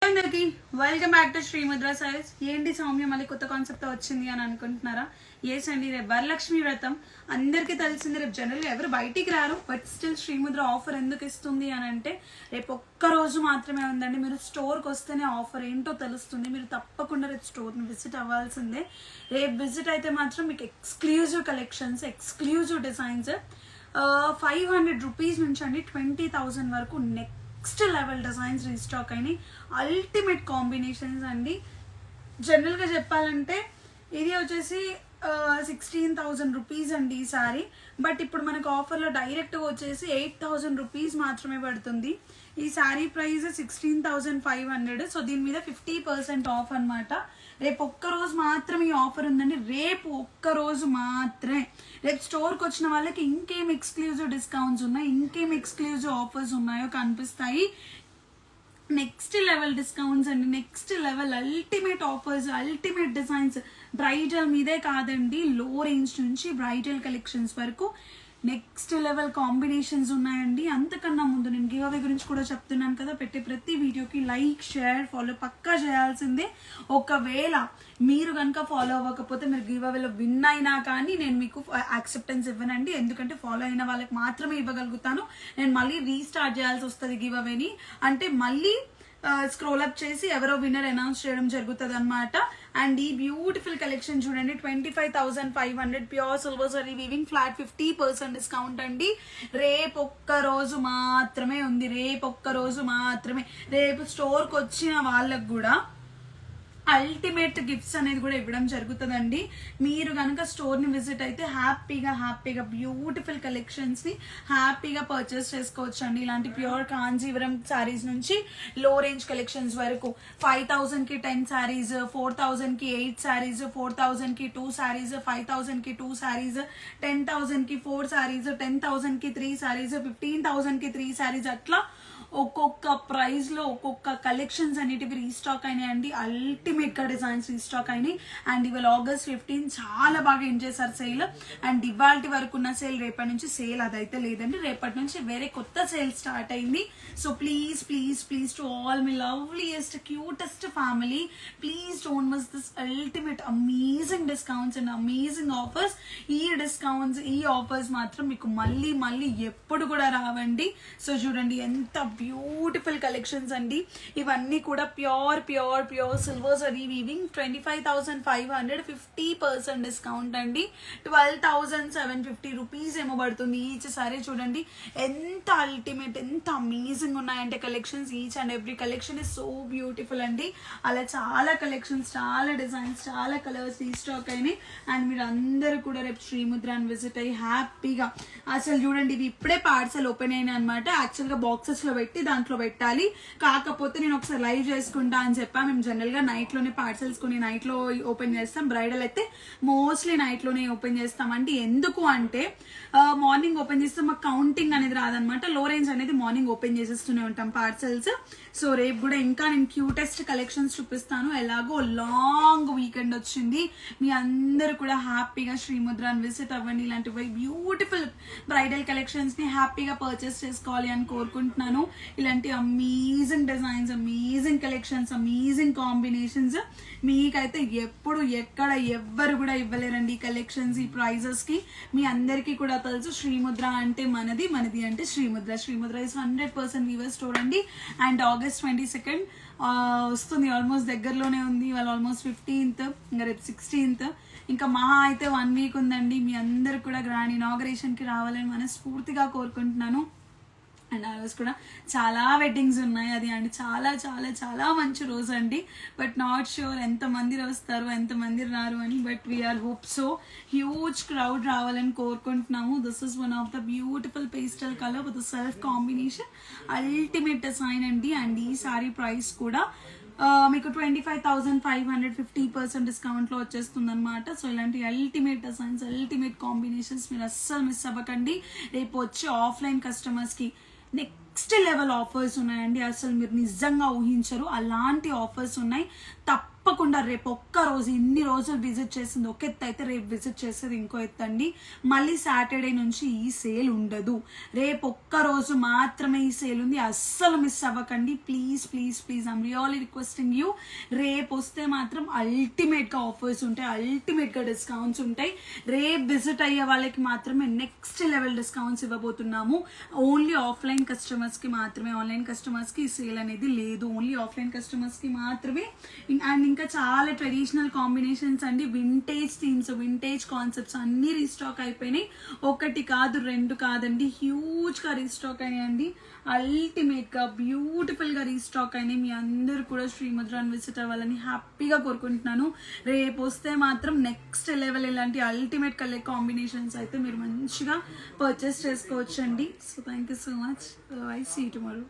అందరికి welcome back to Srimudra saris. ఏంటి సౌమ్య మళ్ళీ కొత్త కాన్సెప్ట్ వచ్చింది అని అనుకుంటున్నారా? ఎస్ అండి, రేపు వరలక్ష్మి వ్రతం అందరికీ తెలిసింది. రేపు జనరల్గా ఎవరు బయటికి రారు, బట్ స్టిల్ శ్రీముద్ర ఆఫర్ ఎందుకు ఇస్తుంది అని అంటే రేపు ఒక్క రోజు మాత్రమే ఉందండి. మీరు స్టోర్కి వస్తేనే ఆఫర్ ఏంటో తెలుస్తుంది. మీరు తప్పకుండా రేపు స్టోర్ని విజిట్ అవ్వాల్సిందే. రేపు విజిట్ అయితే మాత్రం మీకు exclusive collections, exclusive designs 500 rupees నుంచి అండి 20,000 వరకు నెక్స్ట్ లెవెల్ డిజైన్స్ రీస్టాక్ అయినాయి. అల్టిమేట్ కాంబినేషన్స్ అండి. జనరల్గా చెప్పాలంటే ఇది వచ్చేసి 16,000 రూపీస్ అండి ఈ సారీ. బట్ ఇప్పుడు మనకు ఆఫర్లో డైరెక్ట్గా వచ్చేసి 8,000 రూపీస్ మాత్రమే పడుతుంది. ఈ సారీ ప్రైస్ 16,500. సో దీని మీద 50% ఆఫ్ అనమాట. రేపు ఒక్కరోజు మాత్రమే ఈ ఆఫర్ ఉందండి. రేపు ఒక్కరోజు మాత్రమే. రేపు స్టోర్కి వచ్చిన వాళ్ళకి ఇంకేం ఎక్స్క్లూజివ్ డిస్కౌంట్స్ ఉన్నాయి, ఇంకేం ఎక్స్క్లూజివ్ ఆఫర్స్ ఉన్నాయో కనిపిస్తాయి. నెక్స్ట్ లెవెల్ డిస్కౌంట్స్ అండి, next level ultimate offers, ultimate designs. Bridal మీదే కాదండి, లో రేంజ్ నుంచి బ్రైడల్ కలెక్షన్స్ వరకు నెక్స్ట్ లెవెల్ కాంబినేషన్స్ ఉన్నాయండి. అంతకన్నా ముందు నేను గివ్ అవే గురించి కూడా చెప్తున్నాను కదా, పెట్టే ప్రతి వీడియోకి లైక్, షేర్, ఫాలో పక్కా చేయాల్సిందే. ఒకవేళ మీరు కనుక ఫాలో అవ్వకపోతే మీరు గివ్ అవేలో విన్ అయినా కానీ నేను మీకు యాక్సెప్టెన్స్ ఇవ్వనండి. ఎందుకంటే ఫాలో అయిన వాళ్ళకి మాత్రమే ఇవ్వగలుగుతాను. నేను మళ్ళీ రీస్టార్ట్ చేయాల్సి వస్తుంది గివ్ అవేని. అంటే మళ్ళీ స్క్రోల్ అప్ చేసి ఎవరో విన్నర్ అనౌన్స్ చేయడం జరుగుతుంది అనమాట. అండ్ ఈ బ్యూటిఫుల్ కలెక్షన్ చూడండి, 25,500 pure silver zari weaving, flat 50% discount అండి. రేపు ఒక్క రోజు మాత్రమే ఉంది, రేపు ఒక్క రోజు మాత్రమే. రేపు స్టోర్కి వచ్చిన వాళ్ళకు కూడా అల్టిమేట్ గిఫ్ట్స్ అనేది కూడా ఇవ్వడం జరుగుతుందండి. మీరు కనుక స్టోర్ని విజిట్ అయితే హ్యాపీగా బ్యూటిఫుల్ కలెక్షన్స్ని హ్యాపీగా పర్చేస్ చేసుకోవచ్చు అండి. ఇలాంటి ప్యూర్ కాంజీవరం శారీస్ నుంచి లో రేంజ్ కలెక్షన్స్ వరకు 5,000కి 10 శారీస్, 4,000కి 8 శారీస్, 4,000కి 2 శారీస్, 5,000కి 2 శారీస్, 10,000కి 4 శారీస్, 10,000కి 3 శారీస్, 15,000కి 3 శారీస్, అట్లా ఒక్కొక్క ప్రైస్ లో ఒక్కొక్క కలెక్షన్స్ అనేటివి రీస్టాక్ అయినాయండి. అల్టిమేట్ గా డిజైన్స్ రీస్టాక్ అయినాయి. అండ్ ఇవాళ August 15 చాలా బాగా ఎంజాయ్ చేశారు సేల్. అండ్ ఇవాళ వరకు ఉన్న సేల్, రేపటి నుంచి సేల్ అదైతే లేదండి, రేపటి నుంచి వేరే కొత్త సేల్ స్టార్ట్ అయింది. So please to all my loveliest cutest family, please don't miss this ultimate amazing discounts and amazing offers. ఈ డిస్కౌంట్స్, ఈ ఆఫర్స్ మాత్రం మీకు మళ్ళీ ఎప్పుడు కూడా రావండి. సో చూడండి ఎంత బ్యూటిఫుల్ కలెక్షన్స్ అండి. ఇవన్నీ కూడా pure silver zari weaving, 25,500, 50% discount అండి. 12,750 రూపీస్ ఏమో పడుతుంది ఈచ్ సారీ. చూడండి ఎంత అల్టిమేట్, ఎంత అమేజింగ్ ఉన్నాయంటే collections. Each and every collection is so beautiful అండి. అలా చాలా కలెక్షన్స్, చాలా డిజైన్స్, చాలా కలర్స్ రీస్టాక్ అయినాయి. అండ్ మీరు అందరూ కూడా రేపు శ్రీముద్రాన్ని విజిట్ అయ్యి హ్యాపీగా, అసలు చూడండి ఇవి ఇప్పుడే పార్సల్ ఓపెన్ అయినాయి అనమాట. యాక్చువల్గా బాక్సెస్ లో పెట్టి దాంట్లో పెట్టాలి, కాకపోతే నేను ఒకసారి లైవ్ చేసుకుంటా అని చెప్పా. మేము జనరల్ గా నైట్ లోనే పార్సల్స్ కొని నైట్ లో ఓపెన్ చేస్తాం. బ్రైడల్ అయితే మోస్ట్లీ నైట్ లోనే ఓపెన్ చేస్తాం. అంటే ఎందుకు అంటే మార్నింగ్ ఓపెన్ చేస్తే మాకు కౌంటింగ్ అనేది రాదనమాట. లో రేంజ్ అనేది మార్నింగ్ ఓపెన్ చేసేస్తూనే ఉంటాం పార్సల్స్. సో రేపు కూడా ఇంకా నేను క్యూటెస్ట్ కలెక్షన్స్ చూపిస్తాను. ఎలాగో లాంగ్ వీకెండ్ వచ్చింది, మీ అందరూ కూడా హ్యాపీగా శ్రీముద్రాన్ని విజిట్ అవ్వండి. ఇలాంటి బ్యూటిఫుల్ బ్రైడల్ కలెక్షన్స్ ని హ్యాపీగా పర్చేస్ చేసుకోవాలి అని కోరుకుంటున్నాను. ఇలాంటి amazing designs, amazing collections, amazing combinations మీకైతే ఎప్పుడు ఎక్కడ ఎవ్వరు కూడా ఇవ్వలేరండి. ఈ కలెక్షన్స్, ఈ ప్రైజెస్ కి మీ అందరికీ కూడా తెలుసు. శ్రీముద్ర అంటే మనది అంటే శ్రీముద్ర ఇస్ 100% వీవర్ స్టోర్ అండి. అండ్ August 22 వస్తుంది, ఆల్మోస్ట్ దగ్గరలోనే ఉంది. ఇవాళ ఆల్మోస్ట్ 15th, ఇంకా రేపు 16th, ఇంకా మహా అయితే 1 వీక్ ఉందండి. మీ అందరు కూడా గ్రాండ్ ఇనాగరేషన్ కి రావాలని మనస్ఫూర్తిగా కోరుకుంటున్నాను. అండ్ ఆ రోజు కూడా చాలా వెడ్డింగ్స్ ఉన్నాయి. అది అండి చాలా మంచి రోజు అండి. బట్ నాట్ ష్యూర్ ఎంతమంది వస్తారు, ఎంతమంది రారు అని. But we are hope so huge crowd రావాలని కోరుకుంటున్నాము. This is one of the beautiful pastel colour with self combination, ultimate design అండి. అండ్ ఈ సారీ ప్రైస్ కూడా మీకు 25,500, 50% డిస్కౌంట్ లో వచ్చేస్తుంది అనమాట. సో ఇలాంటి అల్టిమేట్ డిజైన్స్, అల్టిమేట్ కాంబినేషన్స్ మీరు అస్సలు మిస్ అవ్వకండి. రేపు వచ్చే ఆఫ్లైన్ కస్టమర్స్ కి నెక్స్ట్ లెవెల్ ఆఫర్స్ ఉన్నాయండి. అసలు మీరు నిజంగా ఊహించరు అలాంటి ఆఫర్స్ ఉన్నాయి. తప్పకుండా రేపు ఒక్క రోజు ఇన్ని రోజులు విజిట్ చేసింది ఒక ఎత్తు అయితే రేపు విజిట్ చేసేది ఇంకో ఎత్తు అండి. మళ్ళీ సాటర్డే నుంచి ఈ సేల్ ఉండదు, రేపు ఒక్క రోజు మాత్రమే ఈ సేల్ ఉంది. అస్సలు మిస్ అవ్వకండి please please please. I'm really requesting you. రేపు వస్తే మాత్రం అల్టిమేట్గా ఆఫర్స్ ఉంటాయి, అల్టిమేట్గా డిస్కౌంట్స్ ఉంటాయి. రేపు విజిట్ అయ్యే వాళ్ళకి మాత్రమే నెక్స్ట్ లెవెల్ డిస్కౌంట్స్ ఇవ్వబోతున్నాము. ఓన్లీ ఆఫ్లైన్ కస్టమర్స్కి మాత్రమే, ఆన్లైన్ కస్టమర్స్కి ఈ సేల్ అనేది లేదు. ఓన్లీ ఆఫ్లైన్ కస్టమర్స్కి మాత్రమే. అండ్ ఇంకా చాలా ట్రెడిషనల్ కాంబినేషన్స్ అండి, వింటేజ్ థీమ్స్, వింటేజ్ కాన్సెప్ట్స్ అన్నీ రీస్టాక్ అయిపోయినాయి. ఒకటి కాదు రెండు కాదండి, హ్యూజ్గా రీస్టాక్ అయినాయండి. అల్టిమేట్గా బ్యూటిఫుల్గా రీస్టాక్ అయినాయి. మీ అందరూ కూడా శ్రీముద్రాన్ని విజిట్ అవ్వాలని హ్యాపీగా కోరుకుంటున్నాను. రేపు వస్తే మాత్రం నెక్స్ట్ లెవెల్ ఇలాంటి అల్టిమేట్ కలర్ కాంబినేషన్స్ అయితే మీరు మంచిగా పర్చేస్ చేసుకోవచ్చండి. So thank you so much. I see you tomorrow.